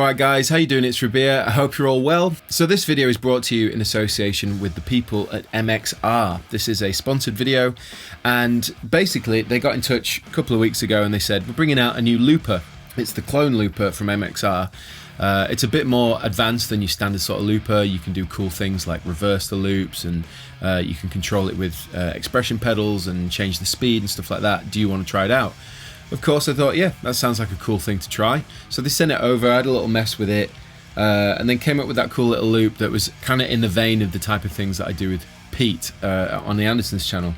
Alright guys, how you doing? It's Rabea. I hope you're all well. So this video is brought to you in association with the people at MXR. This is a sponsored video, and basically they got in touch a couple of weeks ago and they said, we're bringing out a new looper. It's the clone looper from MXR. It's a bit more advanced than your standard sort of looper. You can do cool things like reverse the loops, and you can control it with expression pedals and change the speed and stuff like that. Do you want to try it out? Of course, I thought, yeah, that sounds like a cool thing to try. So they sent it over, I had a little mess with it, and then came up with that cool little loop that was kind of in the vein of the type of things that I do with Pete on the Andersons channel.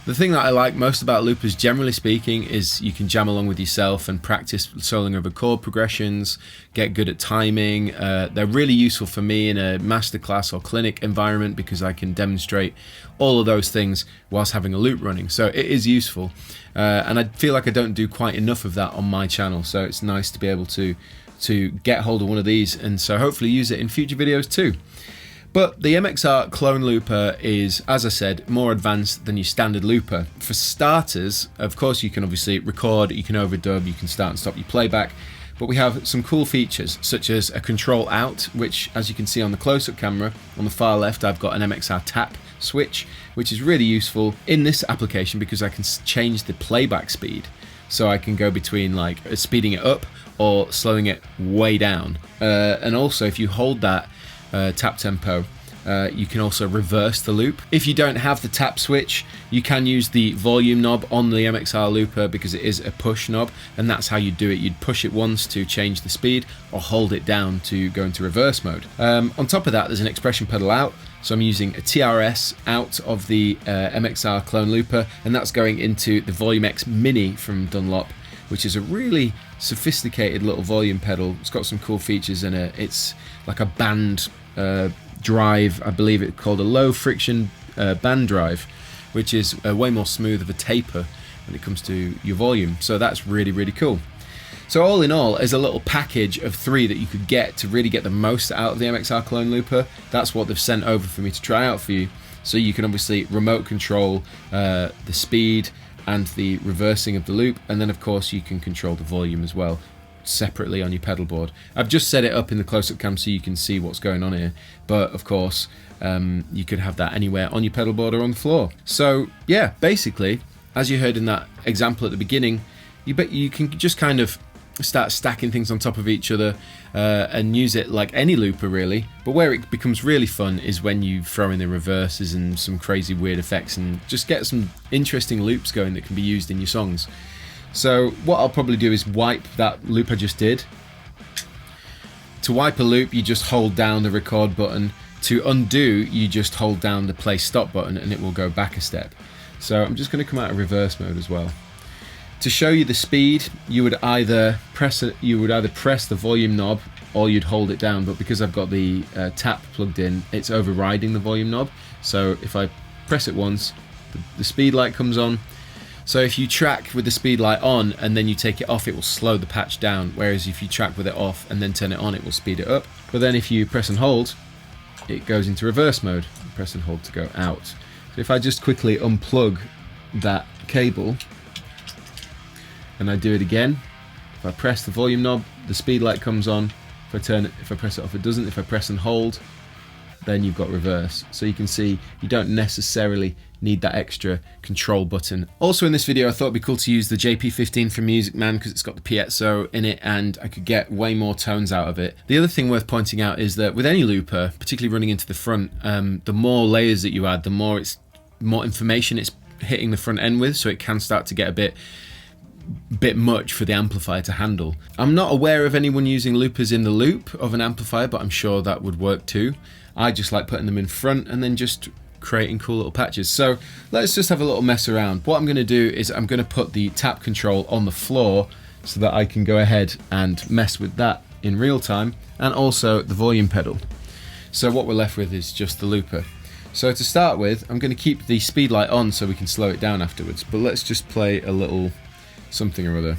The thing that I like most about loopers, generally speaking, is you can jam along with yourself and practice soloing over chord progressions, get good at timing. They're really useful for me in a masterclass or clinic environment because I can demonstrate all of those things whilst having a loop running. So it is useful, and I feel like I don't do quite enough of that on my channel. So it's nice to be able to get hold of one of these, and so hopefully use it in future videos too. But the MXR clone looper is, as I said, more advanced than your standard looper. For starters, of course, you can obviously record, you can overdub, you can start and stop your playback, but we have some cool features such as a control out, which, as you can see on the close-up camera, on the far left I've got an MXR tap switch, which is really useful in this application because I can change the playback speed. So I can go between like speeding it up or slowing it way down. And also if you hold that tap tempo, you can also reverse the loop. If you don't have the tap switch, you can use the volume knob on the MXR looper because it is a push knob, and that's how you do it. You'd push it once to change the speed or hold it down to go into reverse mode. On top of that, there's an expression pedal out. So I'm using a TRS out of the MXR clone looper, and that's going into the Volume X Mini from Dunlop, which is a really sophisticated little volume pedal. It's got some cool features in it. It's like a band drive, I believe it's called a low friction band drive, which is way more smooth of a taper when it comes to your volume. So that's really, really cool. So all in all, as a little package of 3 that you could get to really get the most out of the MXR clone looper, that's what they've sent over for me to try out for you. So you can obviously remote control the speed and the reversing of the loop, and then of course you can control the volume as well separately on your pedal board. I've just set it up in the close-up cam so you can see what's going on here, but of course you could have that anywhere on your pedal board or on the floor. So yeah, basically, as you heard in that example at the beginning, you can just kind of start stacking things on top of each other and use it like any looper really. But where it becomes really fun is when you throw in the reverses and some crazy weird effects and just get some interesting loops going that can be used in your songs. So what I'll probably do is wipe that loop I just did. To wipe a loop, you just hold down the record button. To undo, you just hold down the play stop button and it will go back a step. So I'm just going to come out of reverse mode as well. To show you the speed, you would either press the volume knob or you'd hold it down, but because I've got the tap plugged in, it's overriding the volume knob. So if I press it once, the speed light comes on. So if you track with the speed light on and then you take it off, it will slow the patch down, whereas if you track with it off and then turn it on, it will speed it up. But then if you press and hold, it goes into reverse mode. Press and hold to go out. So if I just quickly unplug that cable and I do it again, if I press the volume knob, the speed light comes on. If I press it off, it doesn't. If I press and hold, then you've got reverse. So you can see you don't necessarily need that extra control button. Also in this video, I thought it'd be cool to use the JP15 from Music Man because it's got the piezo in it and I could get way more tones out of it. The other thing worth pointing out is that with any looper, particularly running into the front, the more layers that you add, the more information it's hitting the front end with, so it can start to get a bit much for the amplifier to handle. I'm not aware of anyone using loopers in the loop of an amplifier, but I'm sure that would work too. I just like putting them in front and then just creating cool little patches. So let's just have a little mess around. What I'm going to do is I'm going to put the tap control on the floor so that I can go ahead and mess with that in real time, and also the volume pedal. So what we're left with is just the looper. So to start with, I'm going to keep the speed light on so we can slow it down afterwards, but let's just play a little something or other.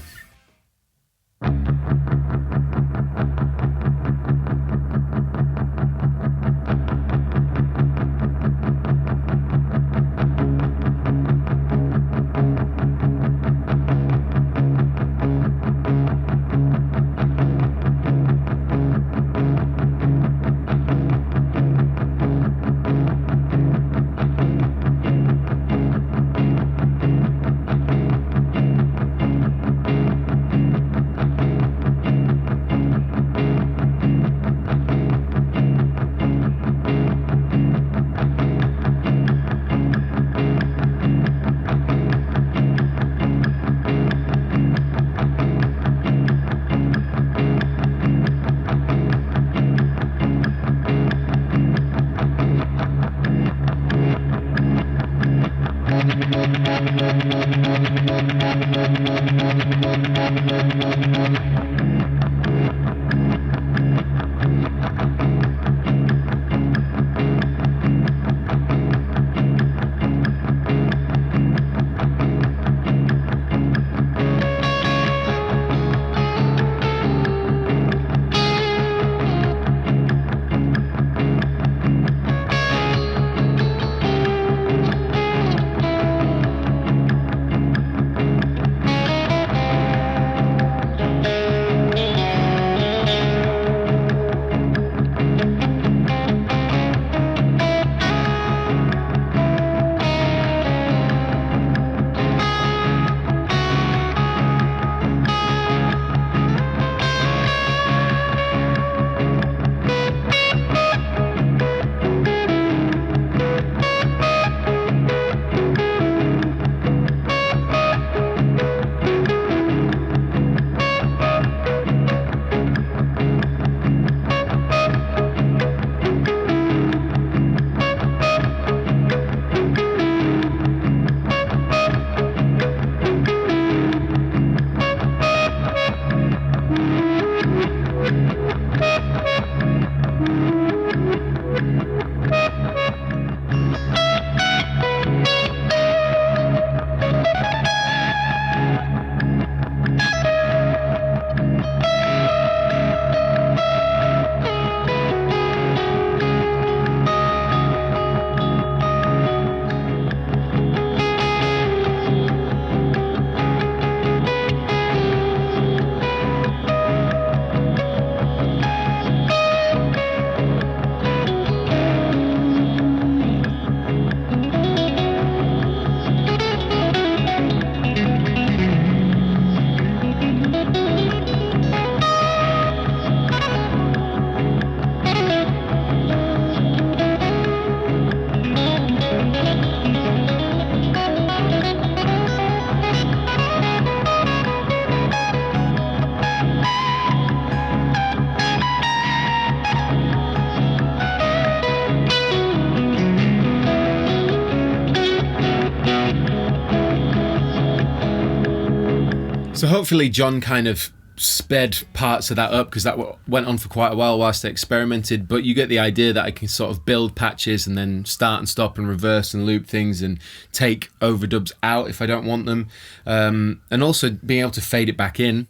So hopefully John kind of sped parts of that up, because that went on for quite a while whilst I experimented, but you get the idea that I can sort of build patches and then start and stop and reverse and loop things and take overdubs out if I don't want them, and also being able to fade it back in.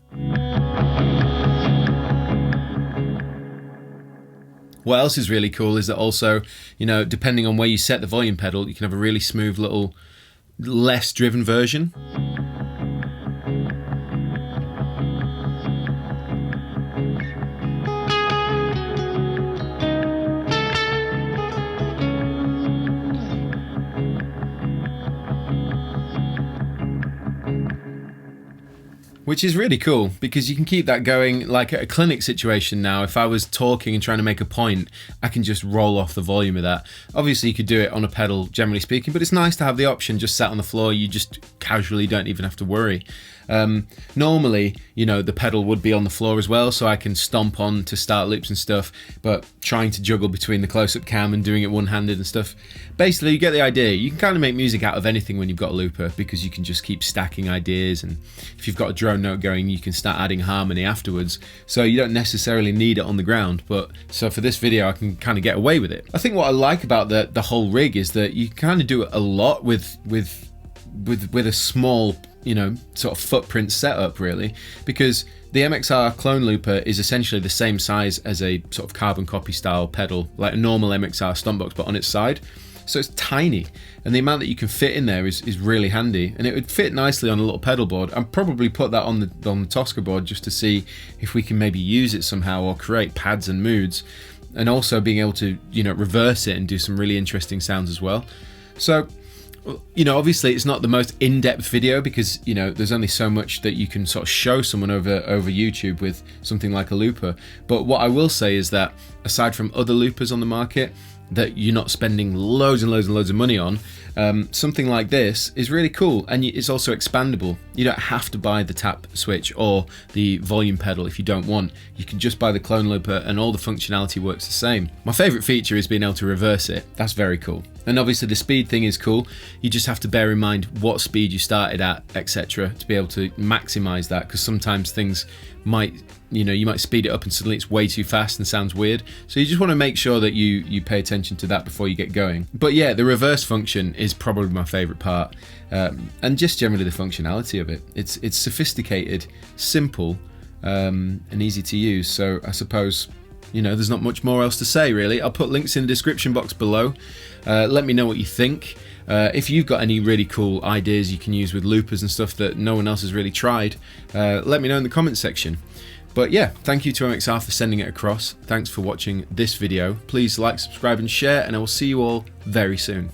What else is really cool is that also, you know, depending on where you set the volume pedal, you can have a really smooth little, less driven version. Which is really cool, because you can keep that going. Like at a clinic situation now, if I was talking and trying to make a point, I can just roll off the volume of that. Obviously you could do it on a pedal, generally speaking, but it's nice to have the option just sat on the floor. You just casually don't even have to worry. Normally, you know, the pedal would be on the floor as well, so I can stomp on to start loops and stuff, but trying to juggle between the close-up cam and doing it one-handed and stuff. Basically, you get the idea. You can kind of make music out of anything when you've got a looper, because you can just keep stacking ideas, and if you've got a drone note going, you can start adding harmony afterwards, so you don't necessarily need it on the ground. But so for this video, I can kind of get away with it. I think what I like about the whole rig is that you kind of do it a lot with a small, you know, sort of footprint setup, really, because the MXR clone looper is essentially the same size as a sort of carbon copy style pedal, like a normal MXR stomp box, but on its side. So it's tiny, and the amount that you can fit in there is really handy, and it would fit nicely on a little pedal board. I'd probably put that on the Tosca board just to see if we can maybe use it somehow or create pads and moods, and also being able to, you know, reverse it and do some really interesting sounds as well. So, you know, obviously it's not the most in-depth video, because, you know, there's only so much that you can sort of show someone over YouTube with something like a looper. But what I will say is that aside from other loopers on the market that you're not spending loads and loads and loads of money on, something like this is really cool, and it's also expandable. You don't have to buy the tap switch or the volume pedal if you don't want. You can just buy the clone looper and all the functionality works the same. My favorite feature is being able to reverse it. That's very cool. And obviously the speed thing is cool. You just have to bear in mind what speed you started at, etc., to be able to maximize that, because sometimes things might, you know, you might speed it up and suddenly it's way too fast and sounds weird. So you just want to make sure that you pay attention to that before you get going. But yeah, the reverse function is probably my favorite part, and just generally the functionality of it. It's sophisticated, simple, and easy to use. So I suppose, you know, there's not much more else to say, really. I'll put links in the description box below. Let me know what you think. If you've got any really cool ideas you can use with loopers and stuff that no one else has really tried, let me know in the comments section. But yeah, thank you to MXR for sending it across. Thanks for watching this video. Please like, subscribe and share, and I will see you all very soon.